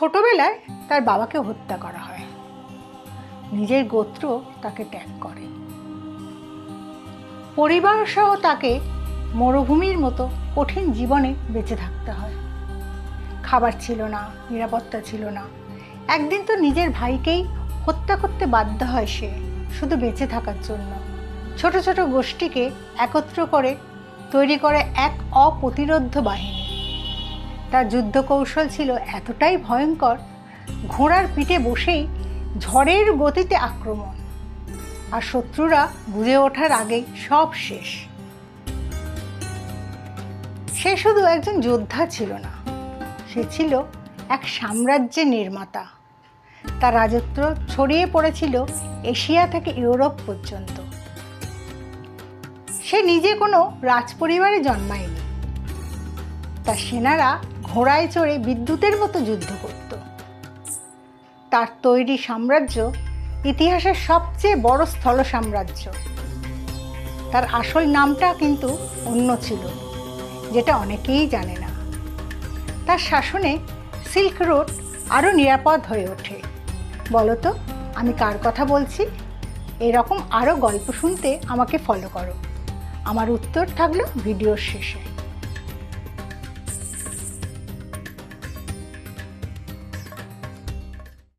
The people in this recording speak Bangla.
ছোটবেলায় তার বাবাকে হত্যা করা হয়, নিজের গোত্র তাকে ত্যাগ করে, পরিবার সহ তাকে মরুভূমির মতো কঠিন জীবনে বেঁচে থাকতে হয়। খাবার ছিল না, নিরাপত্তা ছিল না। একদিন তো নিজের ভাইকেই হত্যা করতে বাধ্য হয় সে, শুধু বেঁচে থাকার জন্য। ছোট ছোট গোষ্ঠীকে একত্র করে তৈরি করে এক অপ্রতিরোধ্য বাহিনী। তার যুদ্ধ কৌশল ছিল এতটাই ভয়ঙ্কর, ঘোড়ার পিঠে বসেই ঝড়ের গতিতে আক্রমণ, আর শত্রুরা বুঝে ওঠার আগেই সব শেষ। সে শুধু একজন যোদ্ধা ছিল না, সে ছিল এক সাম্রাজ্যের নির্মাতা। তার রাজত্ব ছড়িয়ে পড়েছিল এশিয়া থেকে ইউরোপ পর্যন্ত। সে নিজে কোনো রাজপরিবারে জন্মায়নি। তার সেনারা ঘোড়ায় চড়ে বিদ্যুতের মতো যুদ্ধ করত। তার তৈরি সাম্রাজ্য ইতিহাসের সবচেয়ে বড় স্থল সাম্রাজ্য। তার আসল নামটা কিন্তু অন্য ছিল, যেটা অনেকেই জানে না। তার শাসনে সিল্ক রোড আরও নিরাপদ হয়ে ওঠে। বলো তো আমি কার কথা বলছি? এরকম আরও গল্প শুনতে আমাকে ফলো করো। আমার উত্তর থাকলো ভিডিওর শেষে।